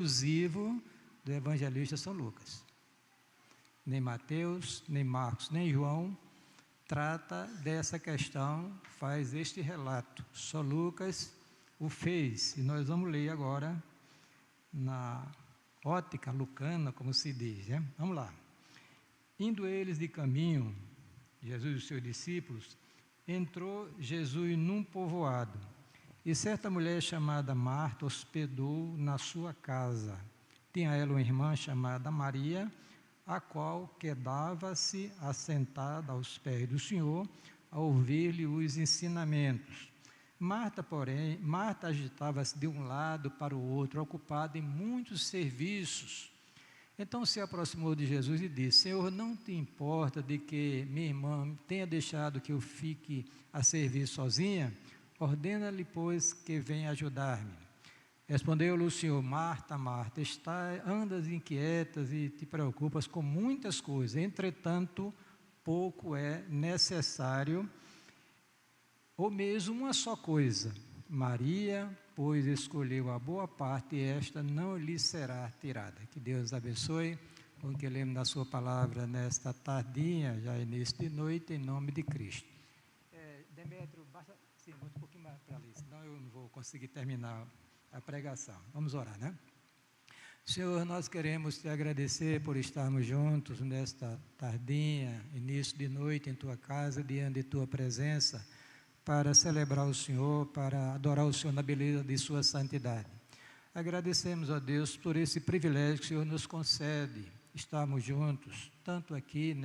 exclusivo do evangelista São Lucas. Nem Mateus, nem Marcos, nem João trata dessa questão, faz este relato. Só Lucas o fez, e nós vamos ler agora na ótica lucana, como se diz, né? Vamos lá. Indo eles de caminho, Jesus e os seus discípulos, entrou Jesus num povoado, e certa mulher chamada Marta hospedou na sua casa. Tinha ela uma irmã chamada Maria, a qual quedava-se assentada aos pés do Senhor, a ouvir-lhe os ensinamentos. Marta, porém, agitava-se de um lado para o outro, ocupada em muitos serviços. Então se aproximou de Jesus e disse: Senhor, não te importa de que minha irmã tenha deixado que eu fique a servir sozinha? Ordena-lhe, pois, que venha ajudar-me. Respondeu-lhe o Senhor: Marta, Marta, andas inquietas e te preocupas com muitas coisas, entretanto, pouco é necessário, ou mesmo uma só coisa. Maria, pois, escolheu a boa parte, e esta não lhe será tirada. Que Deus abençoe, com que lemos da sua palavra nesta tardinha, já início de noite, em nome de Cristo. Demétrio, basta sim, um pouquinho mais para ali, senão eu não vou conseguir terminar a pregação. Vamos orar, né? Senhor, nós queremos te agradecer por estarmos juntos nesta tardinha, início de noite em tua casa, diante de tua presença, para celebrar o Senhor, para adorar o Senhor na beleza de sua santidade. Agradecemos a Deus por esse privilégio que o Senhor nos concede, estarmos juntos, tanto aqui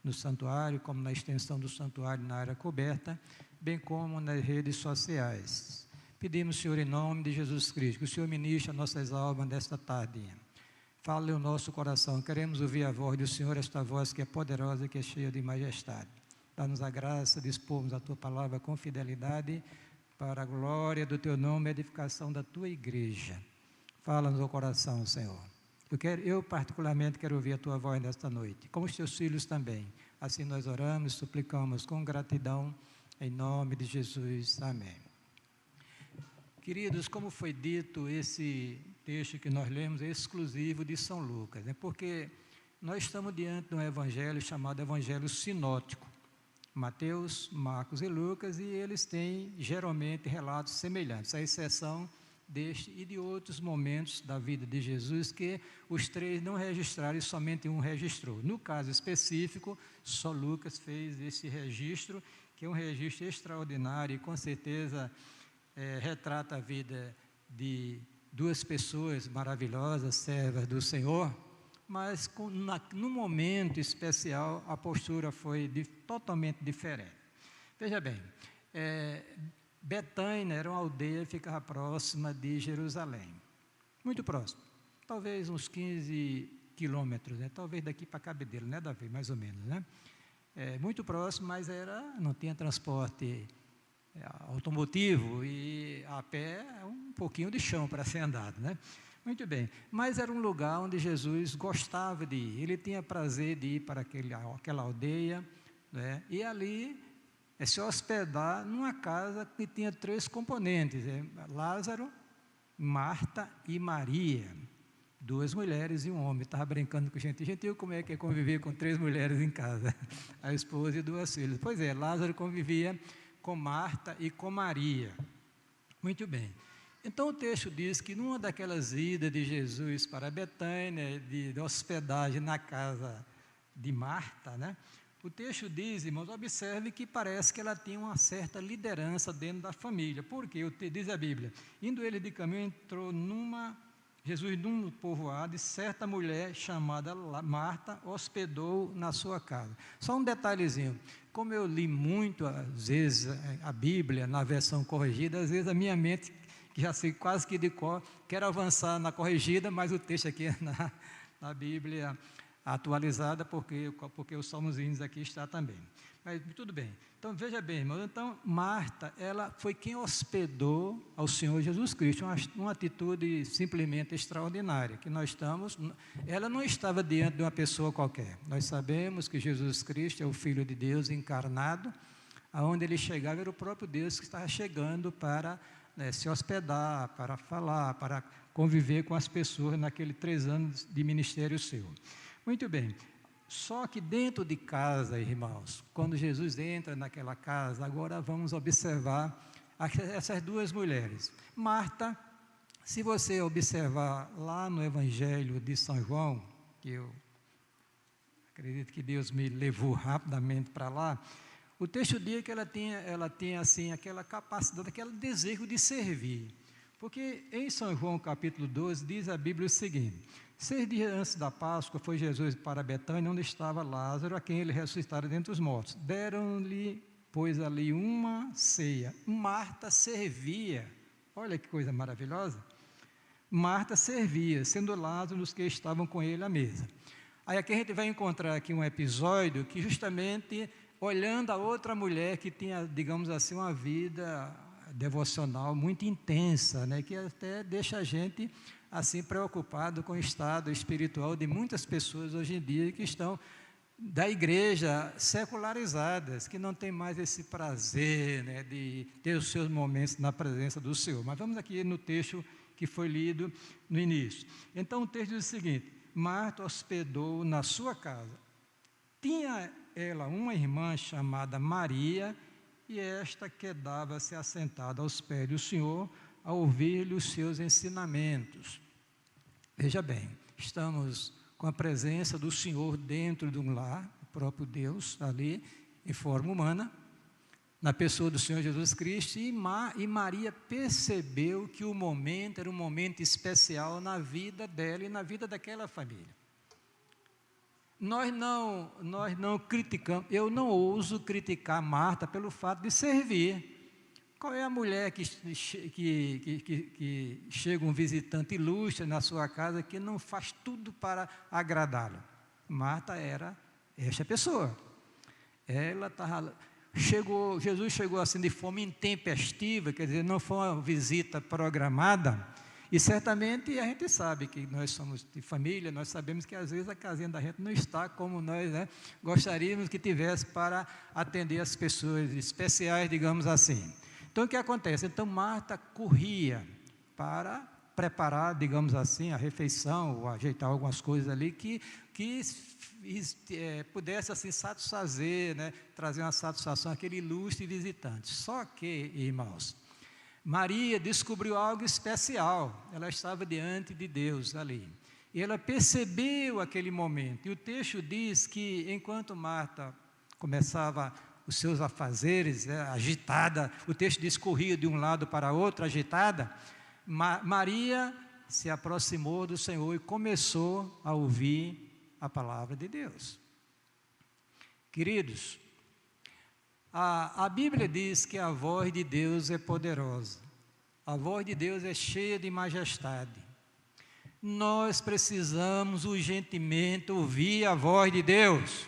no santuário, como na extensão do santuário na área coberta, bem como nas redes sociais. Pedimos, Senhor, em nome de Jesus Cristo, que o Senhor ministre as nossas almas nesta tardinha. Fale o nosso coração, queremos ouvir a voz do Senhor, esta voz que é poderosa, que é cheia de majestade. Dá-nos a graça de expormos a Tua palavra com fidelidade, para a glória do Teu nome e a edificação da Tua igreja. Fala-nos ao coração, Senhor. Eu particularmente quero ouvir a Tua voz nesta noite, como os Teus filhos também. Assim nós oramos e suplicamos com gratidão, em nome de Jesus. Amém. Queridos, como foi dito, esse texto que nós lemos é exclusivo de São Lucas, né? Porque nós estamos diante de um evangelho chamado Evangelho Sinótico. Mateus, Marcos e Lucas, e eles têm geralmente relatos semelhantes, à exceção deste e de outros momentos da vida de Jesus que os três não registraram e somente um registrou. No caso específico, só Lucas fez esse registro, que é um registro extraordinário e com certeza retrata a vida de duas pessoas maravilhosas, servas do Senhor, mas num momento especial a postura foi totalmente diferente. Veja bem, Betânia era uma aldeia que ficava próxima de Jerusalém, muito próximo, talvez uns 15 quilômetros, né? Talvez daqui para Cabedelo, né, Davi? Mais ou menos, né? Muito próximo, mas não tinha transporte automotivo e a pé um pouquinho de chão para ser andado, né? Muito bem, mas era um lugar onde Jesus gostava de ir, ele tinha prazer de ir para aquela aldeia, né? E ali se hospedar numa casa que tinha três componentes, Lázaro, Marta e Maria, duas mulheres e um homem. Estava brincando com gente gentil, como é que é conviver com três mulheres em casa? A esposa e duas filhas. Pois é, Lázaro convivia com Marta e com Maria. Muito bem. Então o texto diz que numa daquelas idas de Jesus para Betânia, de hospedagem na casa de Marta, né? O texto diz, irmãos, observe que parece que ela tinha uma certa liderança dentro da família. Por quê? Diz a Bíblia, indo ele de caminho, entrou Jesus num povoado, e certa mulher chamada Marta hospedou na sua casa. Só um detalhezinho, como eu li muito, às vezes, a Bíblia na versão corrigida, às vezes a minha mente, que já sei quase que de cor, quero avançar na corrigida, mas o texto aqui é na Bíblia atualizada, porque os salmozinhos aqui está também. Mas tudo bem. Então, veja bem, irmão, então, Marta, ela foi quem hospedou ao Senhor Jesus Cristo, uma atitude simplesmente extraordinária, que ela não estava diante de uma pessoa qualquer. Nós sabemos que Jesus Cristo é o Filho de Deus encarnado, aonde ele chegava era o próprio Deus que estava chegando para né, se hospedar, para falar, para conviver com as pessoas naqueles 3 anos de ministério seu. Muito bem. Só que dentro de casa, irmãos, quando Jesus entra naquela casa, agora vamos observar essas 2 mulheres. Marta, se você observar lá no Evangelho de São João, que eu acredito que Deus me levou rapidamente para lá, o texto diz que ela tinha assim, aquela capacidade, aquele desejo de servir. Porque em São João capítulo 12, diz a Bíblia o seguinte: 6 dias antes da Páscoa, foi Jesus para Betânia, onde estava Lázaro, a quem ele ressuscitara dentre os mortos. Deram-lhe, pois, ali uma ceia. Marta servia. Olha que coisa maravilhosa. Marta servia, sendo Lázaro os que estavam com ele à mesa. Aí aqui a gente vai encontrar aqui um episódio que justamente, olhando a outra mulher que tinha, digamos assim, uma vida devocional muito intensa, né, que até deixa a gente assim preocupado com o estado espiritual de muitas pessoas hoje em dia que estão da igreja secularizadas, que não tem mais esse prazer, né, de ter os seus momentos na presença do Senhor. Mas vamos aqui no texto que foi lido no início. Então o texto diz o seguinte: Marta hospedou na sua casa. Tinha ela uma irmã chamada Maria, e esta quedava-se assentada aos pés do Senhor, a ouvir-lhe os seus ensinamentos. Veja bem, estamos com a presença do Senhor dentro de um lar, o próprio Deus ali, em forma humana, na pessoa do Senhor Jesus Cristo, e Maria percebeu que o momento era um momento especial na vida dela e na vida daquela família. Nós não criticamos, eu não ouso criticar Marta pelo fato de servir. Qual é a mulher que chega um visitante ilustre na sua casa que não faz tudo para agradá-lo? Marta era esta pessoa. Ela estava... Jesus chegou assim de forma intempestiva, quer dizer, não foi uma visita programada, e certamente a gente sabe que nós somos de família, nós sabemos que às vezes a casinha da gente não está como nós, né, gostaríamos que tivesse para atender as pessoas especiais, digamos assim. Então o que acontece? Então Marta corria para preparar, digamos assim, a refeição, ou ajeitar algumas coisas ali que pudesse assim satisfazer, né, trazer uma satisfação àquele ilustre visitante. Só que, irmãos, Maria descobriu algo especial. Ela estava diante de Deus ali. E ela percebeu aquele momento. E o texto diz que enquanto Marta começava os seus afazeres, agitada, o texto diz corria de um lado para outro, agitada, Maria se aproximou do Senhor e começou a ouvir a palavra de Deus. Queridos, a Bíblia diz que a voz de Deus é poderosa, a voz de Deus é cheia de majestade. Nós precisamos urgentemente ouvir a voz de Deus.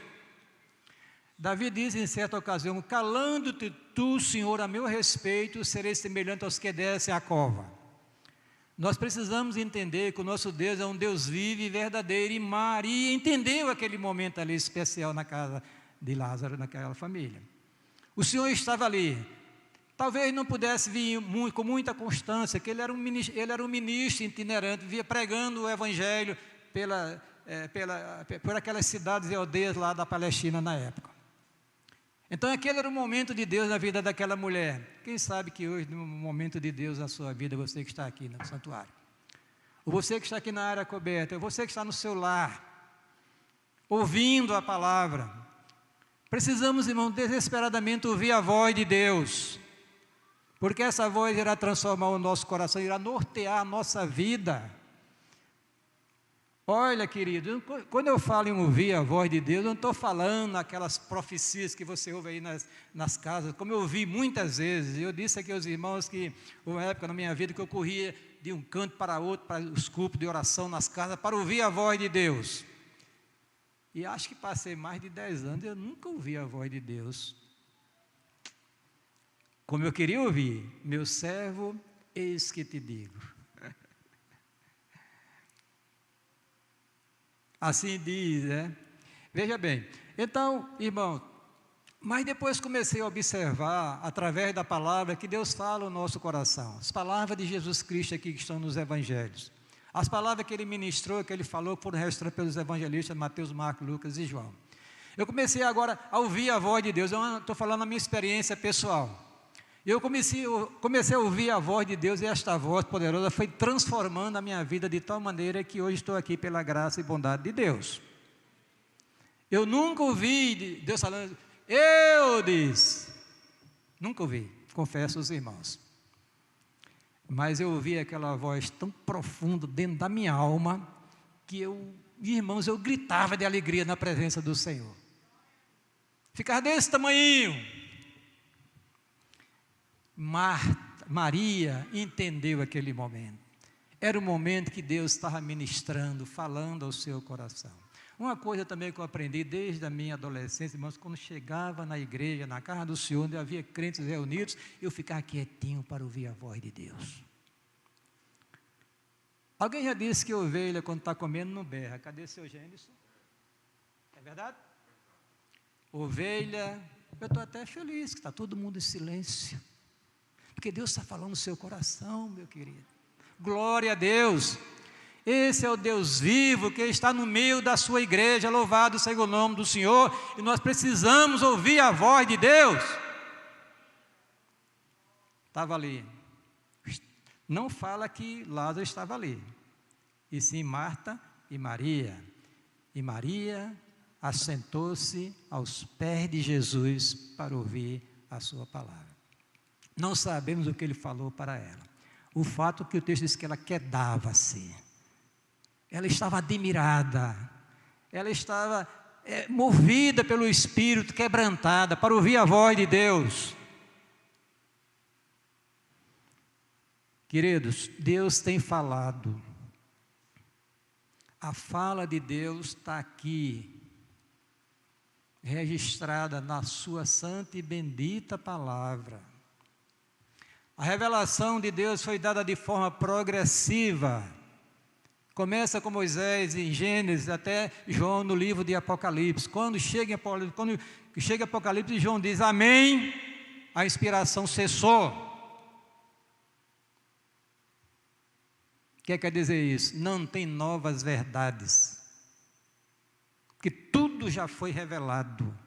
Davi diz em certa ocasião: calando-te tu, Senhor, a meu respeito, serei semelhante aos que descem a cova. Nós precisamos entender que o nosso Deus é um Deus vivo e verdadeiro, e Maria entendeu aquele momento ali especial na casa de Lázaro, naquela família. O Senhor estava ali, talvez não pudesse vir com muita constância, que ele era um ministro itinerante, via pregando o Evangelho por aquelas cidades e aldeias lá da Palestina na época. Então aquele era o momento de Deus na vida daquela mulher. Quem sabe que hoje, no momento de Deus na sua vida, você que está aqui no santuário, ou você que está aqui na área coberta, ou você que está no seu lar, ouvindo a palavra, precisamos, irmão, desesperadamente ouvir a voz de Deus, porque essa voz irá transformar o nosso coração, irá nortear a nossa vida. Olha, querido, quando eu falo em ouvir a voz de Deus, eu não estou falando aquelas profecias que você ouve aí nas casas, como eu ouvi muitas vezes. Eu disse aqui aos irmãos que houve uma época na minha vida que eu corria de um canto para outro, para os cultos de oração nas casas, para ouvir a voz de Deus. E acho que passei mais de 10 anos, eu nunca ouvi a voz de Deus como eu queria ouvir: meu servo, eis que te digo. Assim diz, né? Veja bem, então, irmão, Mas depois comecei a observar, através da palavra, que Deus fala no nosso coração. As palavras de Jesus Cristo aqui que estão nos evangelhos. As palavras que Ele ministrou, que Ele falou, foram registradas pelos evangelistas Mateus, Marcos, Lucas e João. Eu comecei agora a ouvir a voz de Deus. Eu estou falando a minha experiência pessoal. Eu comecei a ouvir a voz de Deus, e esta voz poderosa foi transformando a minha vida de tal maneira que hoje estou aqui pela graça e bondade de Deus. Eu nunca ouvi Deus falando, eu disse. Nunca ouvi, confesso aos irmãos. Mas eu ouvi aquela voz tão profunda dentro da minha alma, que irmãos, eu gritava de alegria na presença do Senhor. Ficava desse tamanhinho. Maria entendeu aquele momento. Era o momento que Deus estava ministrando, falando ao seu coração. Uma coisa também que eu aprendi desde a minha adolescência, irmãos, quando chegava na igreja, na casa do Senhor, onde havia crentes reunidos, eu ficava quietinho para ouvir a voz de Deus. Alguém já disse que ovelha, quando está comendo, não berra. Cadê seu Gênesis? É verdade? Ovelha, eu estou até feliz que está todo mundo em silêncio. Porque Deus está falando no seu coração, meu querido. Glória a Deus. Esse é o Deus vivo que está no meio da sua igreja. Louvado seja o nome do Senhor. E nós precisamos ouvir a voz de Deus. Estava ali. Não fala que Lázaro estava ali. E sim Marta e Maria. E Maria assentou-se aos pés de Jesus para ouvir a sua palavra. Não sabemos o que ele falou para ela. O fato é que o texto diz que ela quedava-se. Ela estava admirada. Ela estava movida pelo Espírito, quebrantada, para ouvir a voz de Deus. Queridos, Deus tem falado. A fala de Deus está aqui, registrada na sua santa e bendita palavra. A revelação de Deus foi dada de forma progressiva. Começa com Moisés em Gênesis, até João no livro de Apocalipse. Quando chega em Apocalipse, João diz, amém, a inspiração cessou. O que quer dizer isso? Não tem novas verdades. Porque tudo já foi revelado.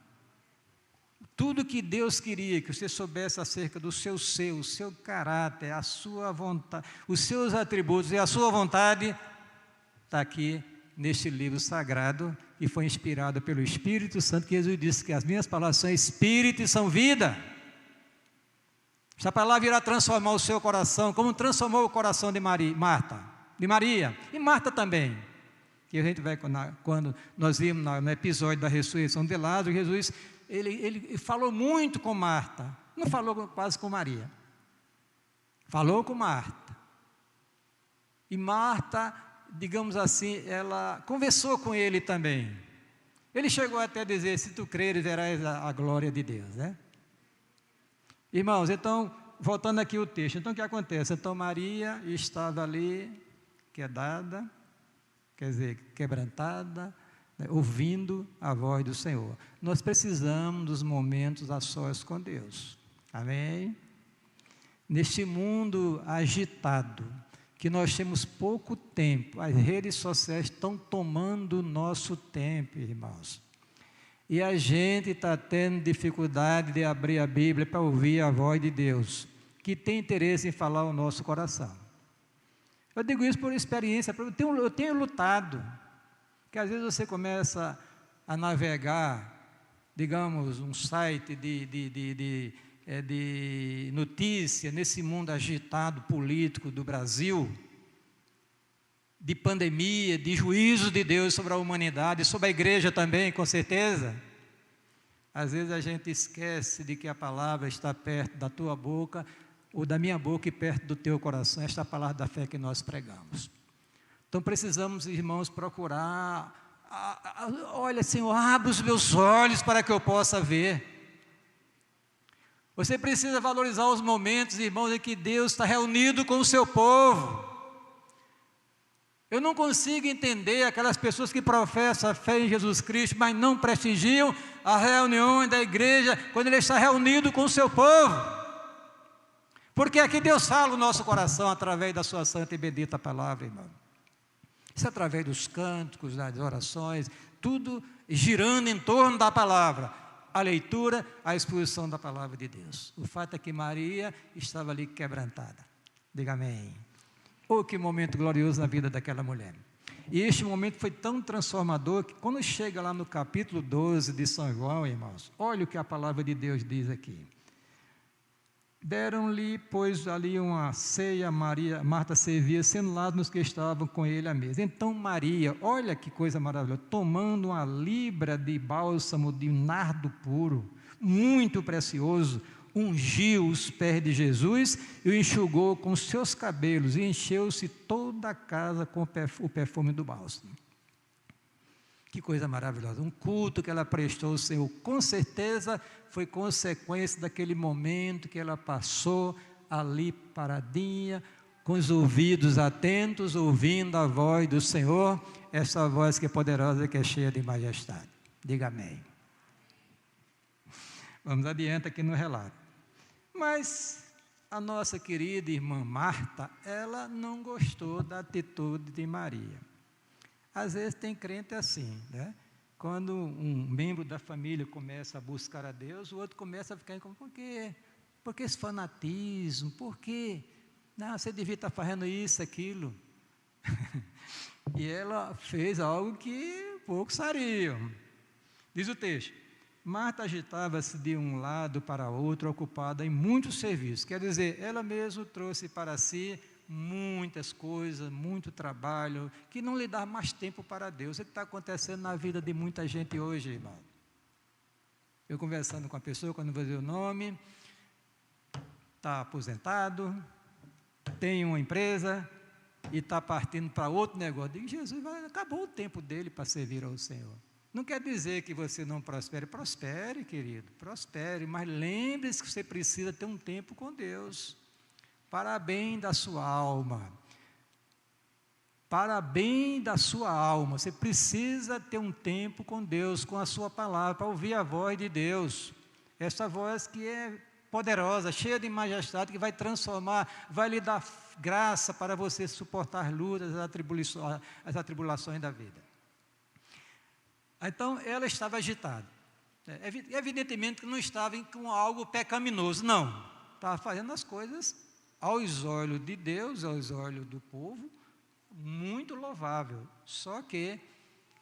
Tudo que Deus queria que você soubesse acerca do seu ser, o seu caráter, a sua vontade, os seus atributos e a sua vontade, está aqui neste livro sagrado e foi inspirado pelo Espírito Santo, que Jesus disse que as minhas palavras são espírito e são vida. Esta palavra irá transformar o seu coração, como transformou o coração de Maria e Marta também. Que a gente vai, quando nós vimos no episódio da ressurreição de Lázaro, Jesus, ele falou muito com Marta, não falou quase com Maria, falou com Marta, e Marta, digamos assim, ela conversou com ele também. Ele chegou até a dizer, se tu creres, verás a glória de Deus, né? Irmãos, então, voltando aqui o texto, então o que acontece? Então Maria estava ali, quedada, quer dizer, quebrantada, ouvindo a voz do Senhor. Nós precisamos dos momentos a sós com Deus, amém? Neste mundo agitado, que nós temos pouco tempo, as redes sociais estão tomando o nosso tempo, irmãos, e a gente está tendo dificuldade de abrir a Bíblia para ouvir a voz de Deus, que tem interesse em falar ao nosso coração. Eu digo isso por experiência, eu tenho lutado, que às vezes você começa a navegar, digamos, um site de notícia nesse mundo agitado político do Brasil, de pandemia, de juízo de Deus sobre a humanidade, sobre a igreja também, com certeza. Às vezes a gente esquece de que a palavra está perto da tua boca, ou da minha boca e perto do teu coração, esta é a palavra da fé que nós pregamos. Então precisamos, irmãos, procurar, olha, Senhor, abre os meus olhos para que eu possa ver. Você precisa valorizar os momentos, irmãos, em que Deus está reunido com o seu povo. Eu não consigo entender aquelas pessoas que professam a fé em Jesus Cristo, mas não prestigiam as reuniões da igreja quando Ele está reunido com o seu povo. Porque aqui Deus fala o nosso coração através da sua santa e bendita palavra, irmão. Isso é através dos cânticos, das orações, tudo girando em torno da palavra. A leitura, a exposição da palavra de Deus. O fato é que Maria estava ali quebrantada. Diga amém. Oh, que momento glorioso na vida daquela mulher. E este momento foi tão transformador que quando chega lá no capítulo 12 de São João, irmãos, olha o que a palavra de Deus diz aqui. Deram-lhe, pois, ali uma ceia, Marta servia, sendo lá nos que estavam com ele à mesa. Então Maria, olha que coisa maravilhosa, tomando uma libra de bálsamo de nardo puro, muito precioso, ungiu os pés de Jesus e o enxugou com os seus cabelos, e encheu-se toda a casa com o perfume do bálsamo. Que coisa maravilhosa, um culto que ela prestou ao Senhor, com certeza foi consequência daquele momento que ela passou ali paradinha, com os ouvidos atentos, ouvindo a voz do Senhor, essa voz que é poderosa, que é cheia de majestade. Diga amém. Vamos adiante aqui no relato. Mas a nossa querida irmã Marta, ela não gostou da atitude de Maria. Às vezes tem crente assim, né? Quando um membro da família começa a buscar a Deus, o outro começa a ficar como, por quê? Por que esse fanatismo? Por quê? Não, você devia estar fazendo isso, aquilo. E ela fez algo que poucos fariam. Diz o texto, Marta agitava-se de um lado para outro, ocupada em muitos serviços. Quer dizer, ela mesma trouxe para si muitas coisas, muito trabalho, que não lhe dá mais tempo para Deus. O que está acontecendo na vida de muita gente hoje, irmão? Eu conversando com a pessoa, quando vou dizer o nome, está aposentado, tem uma empresa e está partindo para outro negócio. Digo, Jesus, acabou o tempo dele para servir ao Senhor. Não quer dizer que você não prospere. Prospere, querido, prospere, mas lembre-se que você precisa ter um tempo com Deus, para bem da sua alma. Para bem da sua alma, você precisa ter um tempo com Deus, com a sua palavra, para ouvir a voz de Deus. Essa voz que é poderosa, cheia de majestade, que vai transformar, vai lhe dar graça para você suportar as lutas, as atribulações da vida. Então, ela estava agitada. Evidentemente que não estava com algo pecaminoso, não. Estava fazendo as coisas aos olhos de Deus, aos olhos do povo, muito louvável. Só que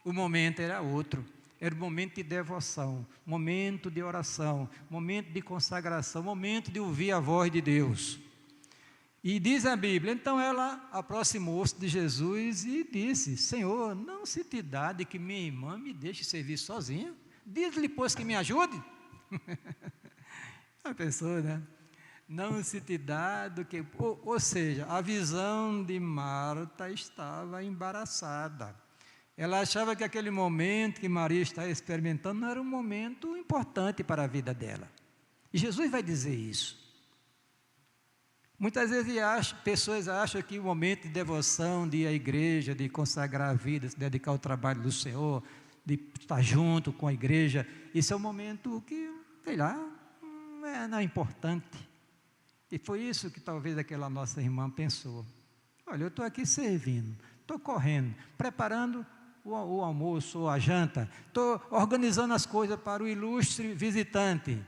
o momento era outro. Era um momento de devoção, momento de oração, momento de consagração, momento de ouvir a voz de Deus. E diz a Bíblia, então ela aproximou-se de Jesus e disse, Senhor, não se te dá de que minha irmã me deixe servir sozinha? Diz-lhe, pois, que me ajude. A pessoa, né? Não se te dá do que... Ou seja, a visão de Marta estava embaraçada. Ela achava que aquele momento que Maria estava experimentando não era um momento importante para a vida dela. E Jesus vai dizer isso. Muitas vezes pessoas acham que o momento de devoção, de ir à igreja, de consagrar a vida, se dedicar ao trabalho do Senhor, de estar junto com a igreja, isso é um momento que, sei lá, não é importante. E foi isso que talvez aquela nossa irmã pensou. Olha, eu estou aqui servindo, estou correndo, preparando o almoço ou a janta, estou organizando as coisas para o ilustre visitante.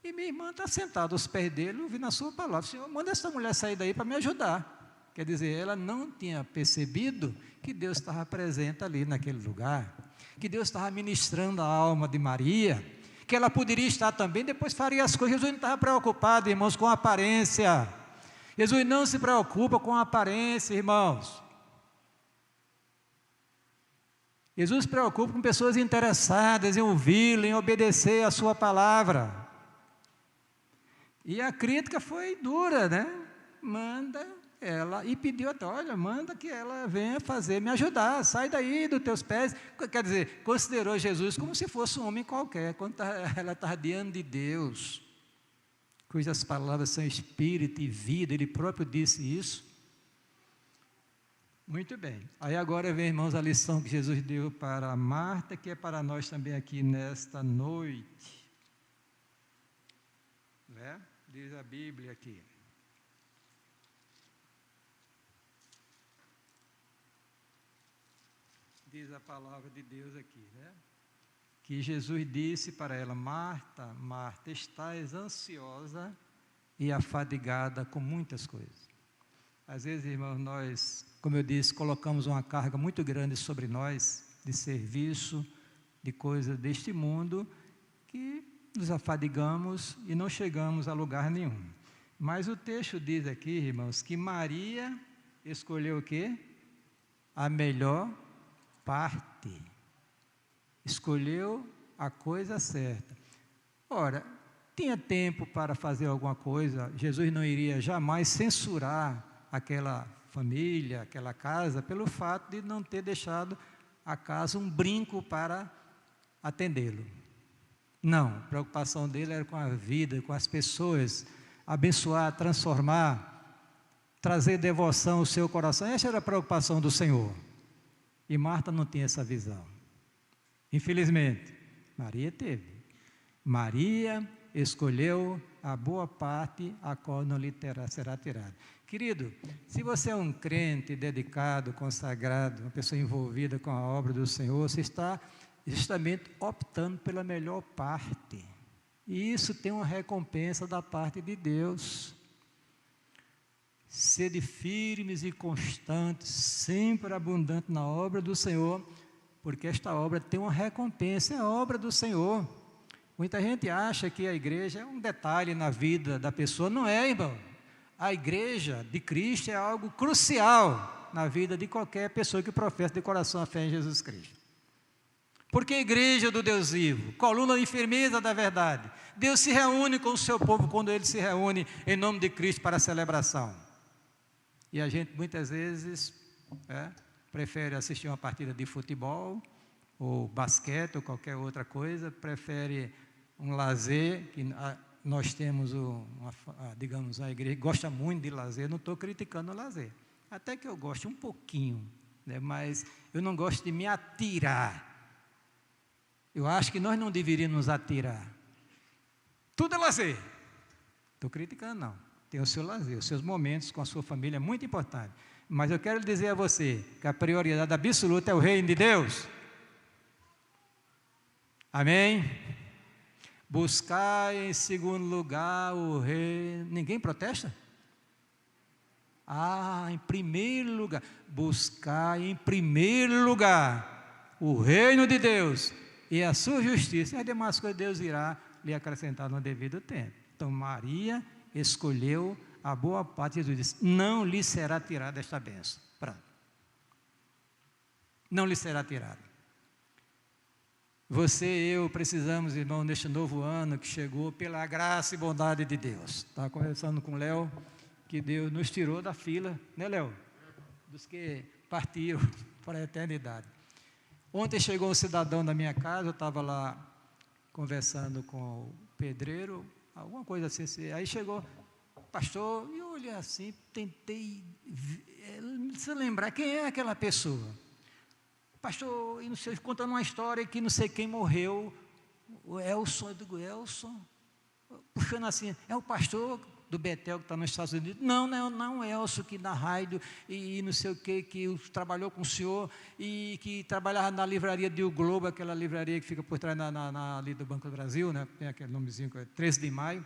E minha irmã está sentada aos pés dele, ouvindo a sua palavra. Senhor, manda essa mulher sair daí para me ajudar. Quer dizer, ela não tinha percebido que Deus estava presente ali naquele lugar, que Deus estava ministrando a alma de Maria, que ela poderia estar também, depois faria as coisas. Jesus não estava preocupado, irmãos, com a aparência. Jesus não se preocupa com a aparência, irmãos. Jesus se preocupa com pessoas interessadas em ouvi-lo, em obedecer a sua palavra. E a crítica foi dura, né? Manda ela, e pediu até, olha, manda que ela venha me ajudar, sai daí dos teus pés. Quer dizer, considerou Jesus como se fosse um homem qualquer, quando ela estava diante de Deus, cujas palavras são espírito e vida, ele próprio disse isso. Muito bem. Aí agora vem, irmãos, a lição que Jesus deu para Marta, que é para nós também aqui nesta noite. Né? Diz a Bíblia aqui. Diz a palavra de Deus aqui, né? Que Jesus disse para ela: Marta, Marta, estás ansiosa e afadigada com muitas coisas. Às vezes, irmãos, nós, como eu disse, colocamos uma carga muito grande sobre nós, de serviço, de coisas deste mundo, que nos afadigamos e não chegamos a lugar nenhum. Mas o texto diz aqui, irmãos, que Maria escolheu o quê? A melhor parte. Escolheu a coisa certa. Ora, tinha tempo para fazer alguma coisa, Jesus não iria jamais censurar aquela família, aquela casa, pelo fato de não ter deixado a casa um brinco para atendê-lo. Não, a preocupação dele era com a vida, com as pessoas, abençoar, transformar, trazer devoção ao seu coração. Essa era a preocupação do Senhor. E Marta não tinha essa visão. Infelizmente, Maria teve. Maria escolheu a boa parte, a qual não lhe será tirada. Querido, se você é um crente dedicado, consagrado, uma pessoa envolvida com a obra do Senhor, você está justamente optando pela melhor parte. E isso tem uma recompensa da parte de Deus. Sede firmes e constantes, sempre abundante na obra do Senhor, porque esta obra tem uma recompensa, é a obra do Senhor. Muita gente acha que a igreja é um detalhe na vida da pessoa. Não é, irmão. A igreja de Cristo é algo crucial na vida de qualquer pessoa que professa de coração a fé em Jesus Cristo. Porque a igreja do Deus vivo, coluna de firmeza da verdade. Deus se reúne com o seu povo quando ele se reúne em nome de Cristo para a celebração. E a gente muitas vezes prefere assistir uma partida de futebol, ou basquete, ou qualquer outra coisa, prefere um lazer, que nós temos, digamos, a igreja gosta muito de lazer, não estou criticando o lazer, até que eu gosto um pouquinho, né, mas eu não gosto de me atirar. Eu acho que nós não deveríamos nos atirar. Tudo é lazer. Estou criticando, não. Tem o seu lazer, os seus momentos com a sua família é muito importante. Mas eu quero dizer a você que a prioridade absoluta é o reino de Deus. Amém? Buscar em segundo lugar o reino. Ninguém protesta? Em primeiro lugar. Buscar em primeiro lugar o reino de Deus e a sua justiça. E as demais coisas Deus irá lhe acrescentar no devido tempo. Então Maria escolheu a boa parte. Jesus disse: não lhe será tirada esta bênção. Pronto. Não lhe será tirada. Você e eu precisamos, irmão, neste novo ano que chegou, pela graça e bondade de Deus. Estava conversando com o Léo, que Deus nos tirou da fila, né, Léo? Dos que partiram para a eternidade. Ontem chegou um cidadão da minha casa, eu estava lá conversando com o pedreiro, alguma coisa assim, aí chegou, pastor, e eu olhei assim, tentei se lembrar quem é aquela pessoa. Pastor, e não sei, contando uma história que não sei quem morreu, o Elson, eu digo, Elson, puxando assim, é o pastor do Betel que está nos Estados Unidos? Não, Elson, que na rádio, e não sei o que trabalhou com o senhor, e que trabalhava na livraria de O Globo, aquela livraria que fica por trás ali do Banco do Brasil, né? Tem aquele nomezinho, 13 de maio,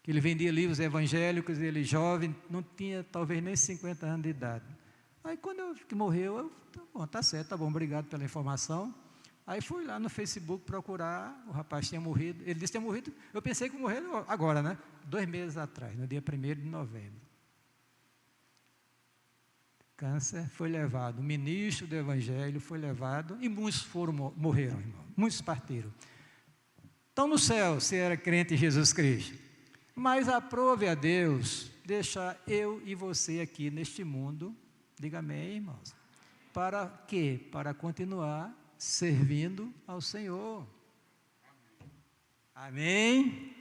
que ele vendia livros evangélicos, ele jovem, não tinha talvez nem 50 anos de idade. Aí quando eu que morreu, tá certo, tá bom, obrigado pela informação. Aí fui lá no Facebook procurar, o rapaz tinha morrido, ele disse que tinha morrido, eu pensei que morreu agora, né? 2 meses atrás, no dia 1º de novembro. Câncer, foi levado, o ministro do Evangelho foi levado, e muitos morreram, irmão, muitos partiram. Estão no céu, se era crente em Jesus Cristo. Mas aprove a Deus deixar eu e você aqui neste mundo, diga amém, irmãos. Para quê? Para continuar servindo ao Senhor. Amém?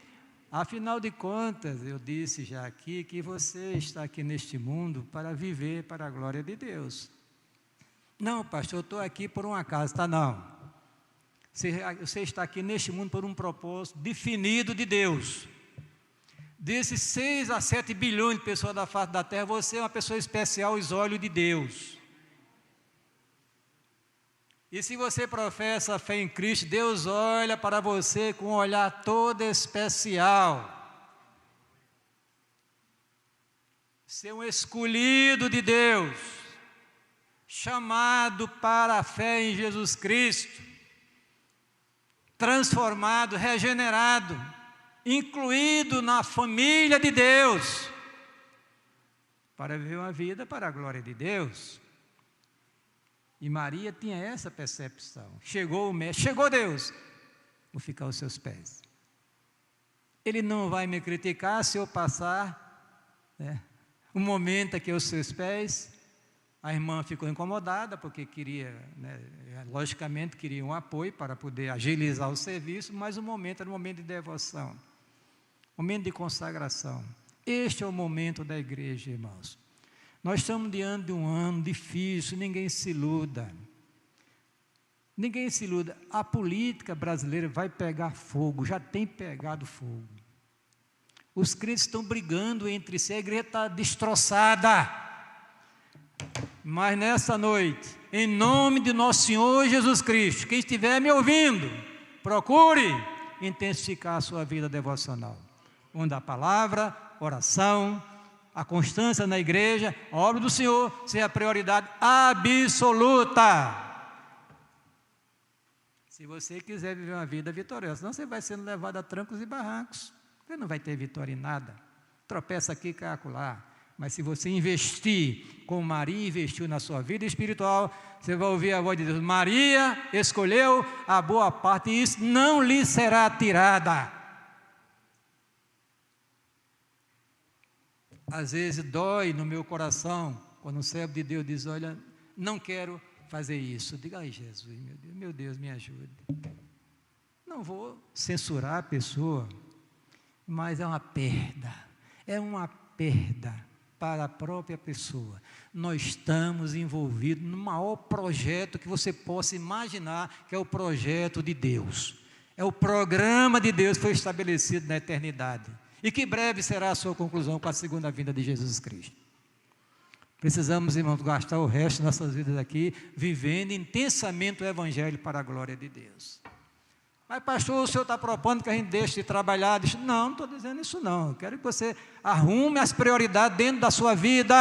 Afinal de contas, eu disse já aqui que você está aqui neste mundo para viver para a glória de Deus. Não, pastor, eu estou aqui por um acaso. Tá, não. Você está aqui neste mundo por um propósito definido de Deus. Desses 6 a 7 bilhões de pessoas da face da terra, você é uma pessoa especial aos olhos de Deus. E se você professa a fé em Cristo, Deus olha para você com um olhar todo especial. Ser um escolhido de Deus, chamado para a fé em Jesus Cristo, transformado, regenerado, incluído na família de Deus, para viver uma vida para a glória de Deus. E Maria tinha essa percepção. Chegou o mestre, chegou Deus, vou ficar aos seus pés. Ele não vai me criticar se eu passar, um momento aqui aos seus pés. A irmã ficou incomodada, porque queria, logicamente, queria um apoio para poder agilizar o serviço, mas o momento era um momento de devoção, momento de consagração. Este é o momento da igreja, irmãos. Nós estamos diante de um ano difícil, ninguém se iluda. Ninguém se iluda. A política brasileira vai pegar fogo, já tem pegado fogo. Os crentes estão brigando entre si, a igreja está destroçada. Mas nessa noite, em nome de nosso Senhor Jesus Cristo, quem estiver me ouvindo, procure intensificar a sua vida devocional, onde a palavra, oração, a constância na igreja, a obra do Senhor, seja a prioridade absoluta. Se você quiser viver uma vida vitoriosa, senão você vai sendo levado a trancos e barrancos, você não vai ter vitória em nada, tropeça aqui, cai acolá. Mas se você investir, como Maria investiu na sua vida espiritual, você vai ouvir a voz de Deus: Maria escolheu a boa parte, e isso não lhe será tirada. Às vezes dói no meu coração, quando o servo de Deus diz: olha, não quero fazer isso. Diga: ai Jesus, meu Deus, me ajude. Não vou censurar a pessoa, mas é uma perda para a própria pessoa. Nós estamos envolvidos no maior projeto que você possa imaginar, que é o projeto de Deus. É o programa de Deus que foi estabelecido na eternidade. E que breve será a sua conclusão com a segunda vinda de Jesus Cristo. Precisamos, irmãos, gastar o resto de nossas vidas aqui, vivendo intensamente o Evangelho para a glória de Deus. Mas pastor, o senhor está propondo que a gente deixe de trabalhar? Não estou dizendo isso não. Eu quero que você arrume as prioridades dentro da sua vida.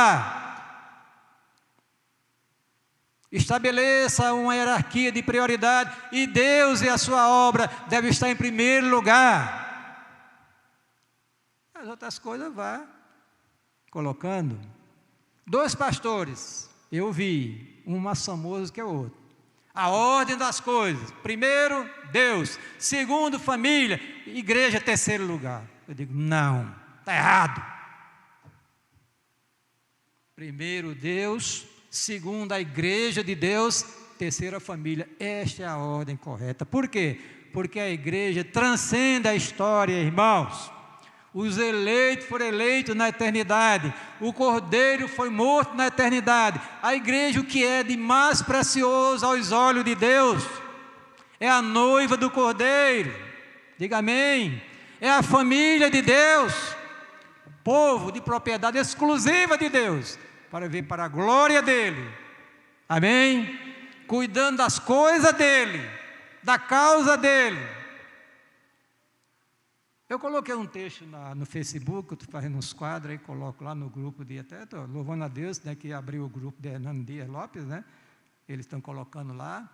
Estabeleça uma hierarquia de prioridade, e Deus e a sua obra devem estar em primeiro lugar. As outras coisas vá colocando. 2 pastores, eu vi, um mais famoso que o outro. A ordem das coisas: primeiro, Deus; segundo, família; igreja, terceiro lugar. Eu digo: não, está errado. Primeiro, Deus; segundo, a igreja de Deus; terceiro, a família. Esta é a ordem correta. Por quê? Porque a igreja transcende a história, irmãos. Os eleitos foram eleitos na eternidade. O Cordeiro foi morto na eternidade. A igreja, o que é de mais precioso aos olhos de Deus, é a noiva do Cordeiro. Diga amém. É a família de Deus, povo de propriedade exclusiva de Deus, para vir para a glória dEle. Amém? Cuidando das coisas dEle, da causa dEle. Eu coloquei um texto no Facebook, eu estou fazendo uns quadros aí, coloco lá no grupo de, até estou louvando a Deus, que abriu o grupo de Hernando Dias Lopes, eles estão colocando lá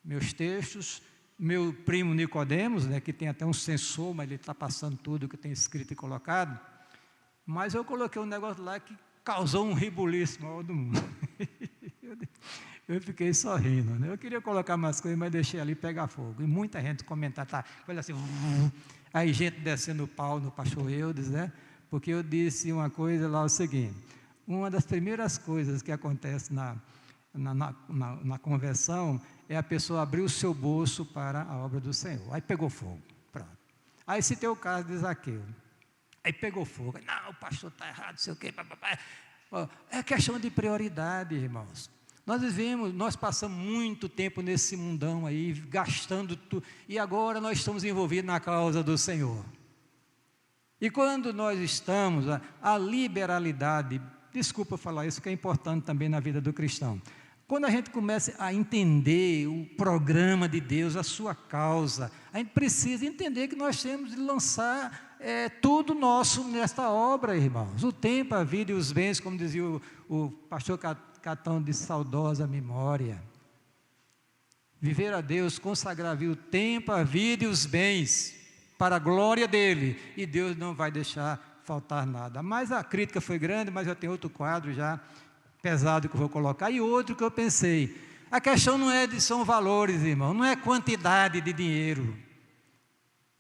meus textos. Meu primo Nicodemos, que tem até um sensor, mas ele está passando tudo que tem escrito e colocado. Mas eu coloquei um negócio lá que causou um rebuliço maior do mundo. Eu fiquei sorrindo, Eu queria colocar mais coisas, mas deixei ali pegar fogo. E muita gente comentar, olha assim, aí gente descendo o pau no pastor Eudes, porque eu disse uma coisa lá, o seguinte: uma das primeiras coisas que acontece na conversão é a pessoa abrir o seu bolso para a obra do Senhor. Aí pegou fogo, pronto. Aí citei o caso de Zaqueu. Aí pegou fogo. Não, o pastor está errado, não sei o quê. É questão de prioridade, irmãos. Nós passamos muito tempo nesse mundão aí, gastando tudo, e agora nós estamos envolvidos na causa do Senhor. E quando nós estamos, a liberalidade, desculpa falar isso, que é importante também na vida do cristão. Quando a gente começa a entender o programa de Deus, a sua causa, a gente precisa entender que nós temos de lançar tudo nosso nesta obra, irmãos. O tempo, a vida e os bens, como dizia o pastor Catão de saudosa memória. Viver a Deus, consagrar o tempo, a vida e os bens para a glória dEle. E Deus não vai deixar faltar nada. Mas a crítica foi grande, mas eu tenho outro quadro já pesado que eu vou colocar. E outro que eu pensei, a questão não são valores, irmão, não é quantidade de dinheiro.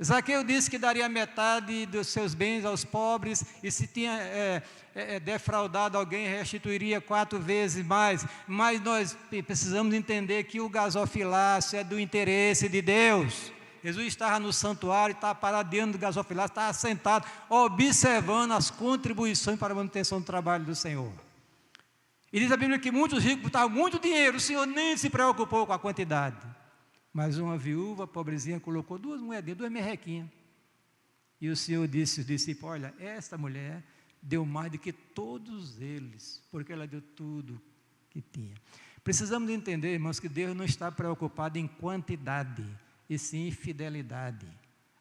Zaqueu disse que daria metade dos seus bens aos pobres, e se tinha defraudado alguém, restituiria 4 vezes mais. Mas nós precisamos entender que o gasofilácio é do interesse de Deus. Jesus estava no santuário, estava parado diante do gasofilácio, estava sentado, observando as contribuições para a manutenção do trabalho do Senhor. E diz a Bíblia que muitos ricos botavam muito dinheiro, o Senhor nem se preocupou com a quantidade. Mas uma viúva, pobrezinha, colocou 2 moedinhas, 2 merrequinhas. E o Senhor disse aos discípulos, olha, esta mulher deu mais do que todos eles, porque ela deu tudo que tinha. Precisamos entender, irmãos, que Deus não está preocupado em quantidade, e sim em fidelidade.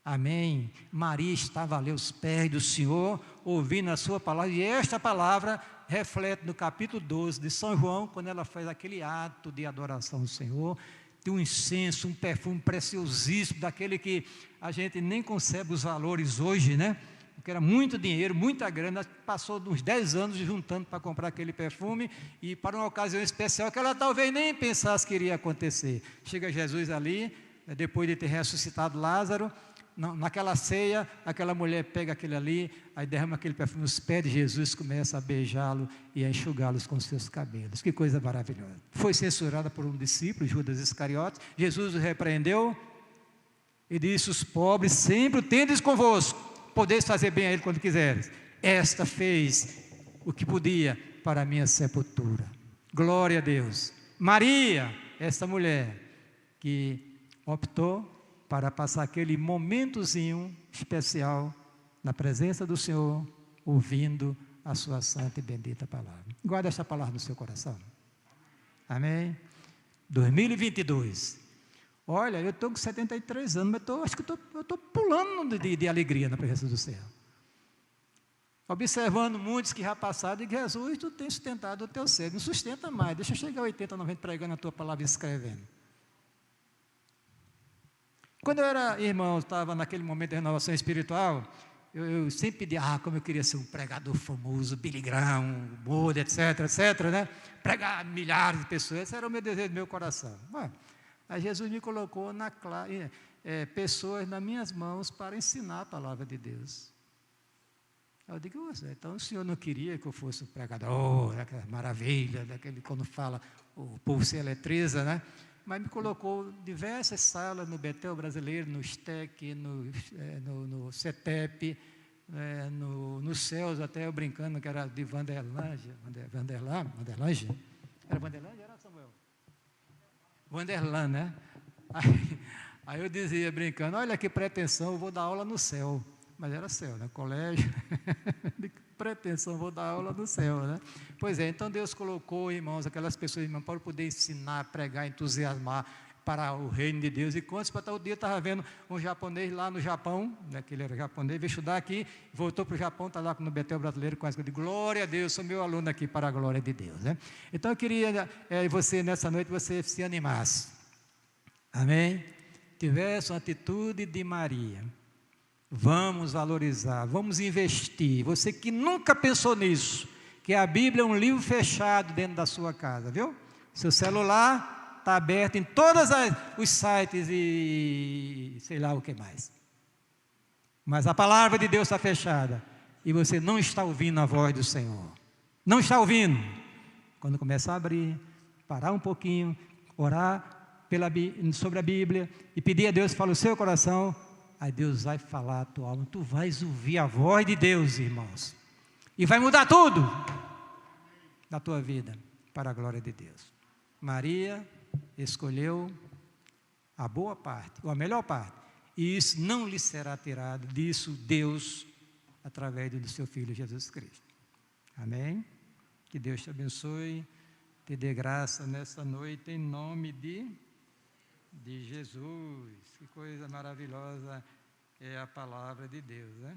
Amém? Maria estava ali aos pés do Senhor, ouvindo a sua palavra, e esta palavra reflete no capítulo 12 de São João, quando ela faz aquele ato de adoração ao Senhor, de um incenso, um perfume preciosíssimo, daquele que a gente nem concebe os valores hoje, né? Porque era muito dinheiro, muita grana, passou uns 10 anos juntando para comprar aquele perfume, e para uma ocasião especial, que ela talvez nem pensasse que iria acontecer. Chega Jesus ali, depois de ter ressuscitado Lázaro, naquela ceia, aquela mulher pega aquele ali, aí derrama aquele perfume nos pés de Jesus, começa a beijá-lo e a enxugá-los com seus cabelos. Que coisa maravilhosa. Foi censurada por um discípulo, Judas Iscariotes. Jesus o repreendeu e disse, os pobres sempre o tendes convosco, podeis fazer bem a ele quando quiseres. Esta fez o que podia para a minha sepultura. Glória a Deus. Maria, esta mulher que optou para passar aquele momentozinho especial na presença do Senhor, ouvindo a sua santa e bendita palavra. Guarda esta palavra no seu coração. Amém? 2022. Olha, eu estou com 73 anos, mas acho que eu estou pulando de alegria na presença do Senhor. Observando muitos que já passaram, e Jesus, tu tens sustentado o teu ser. Não sustenta mais, deixa eu chegar a 80, 90 pregando a tua palavra e escrevendo. Quando eu era irmão, estava naquele momento de renovação espiritual, eu sempre pedia, como eu queria ser um pregador famoso, Billy Graham, Moody, etc, né? Pregar milhares de pessoas, esse era o meu desejo do meu coração. Bom, aí Jesus me colocou pessoas nas minhas mãos para ensinar a palavra de Deus. Eu digo, então o Senhor não queria que eu fosse um pregador, aquela maravilha, daquele quando fala, o povo se eletriza, né? Mas me colocou diversas salas no Betel Brasileiro, no STEC, no CETEP, nos céus, até eu brincando que era de Vanderlange. Era Vanderlange? Era Samuel? Vanderlan, né? Aí eu dizia, brincando, olha que pretensão, eu vou dar aula no céu. Mas era céu, né? Colégio, de pretensão, vou dar aula no céu, né? Pois é, então Deus colocou, irmãos, aquelas pessoas, irmãos, para poder ensinar, pregar, entusiasmar para o reino de Deus. E quantos, para tal dia, eu estava vendo um japonês lá no Japão, né, que ele era japonês, veio estudar aqui, voltou para o Japão, está lá no Betel Brasileiro, com as coisas de glória a Deus, sou meu aluno aqui para a glória de Deus, né? Então eu queria, você, nessa noite, você se animasse, amém? Tivesse uma atitude de Maria. Vamos valorizar, vamos investir. Você que nunca pensou nisso, que a Bíblia é um livro fechado dentro da sua casa, viu? Seu celular está aberto em todos os sites e sei lá o que mais. Mas a palavra de Deus está fechada e você não está ouvindo a voz do Senhor. Não está ouvindo. Quando começar a abrir, parar um pouquinho, orar sobre a Bíblia e pedir a Deus que fale o seu coração, Aí Deus vai falar à tua alma, tu vais ouvir a voz de Deus, irmãos, e vai mudar tudo na tua vida, para a glória de Deus. Maria escolheu a boa parte, ou a melhor parte, e isso não lhe será tirado, disso Deus, através do seu Filho Jesus Cristo. Amém? Que Deus te abençoe, te dê graça nessa noite, em nome de Jesus. Que coisa maravilhosa é a palavra de Deus, né?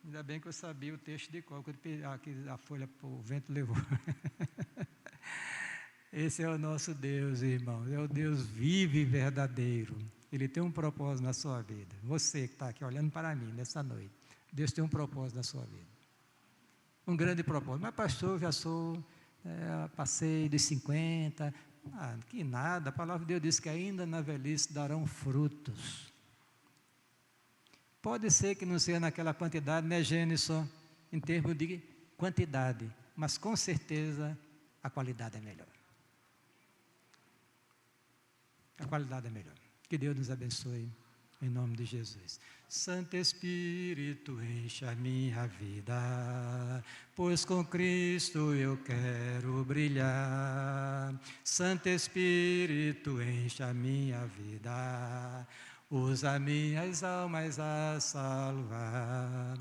Ainda bem que eu sabia o texto de cor, que a folha, o vento levou. Esse é o nosso Deus, irmão, é o Deus vivo e verdadeiro. Ele tem um propósito na sua vida. Você que está aqui olhando para mim nessa noite, Deus tem um propósito na sua vida. Um grande propósito. Mas pastor, já sou, passei dos 50, que nada, a palavra de Deus diz que ainda na velhice darão frutos. Pode ser que não seja naquela quantidade, né, Gênesis, em termos de quantidade, mas com certeza a qualidade é melhor. A qualidade é melhor. Que Deus nos abençoe, em nome de Jesus. Santo Espírito, enche a minha vida, pois com Cristo eu quero brilhar. Santo Espírito, enche a minha vida, usa minhas almas a salvar.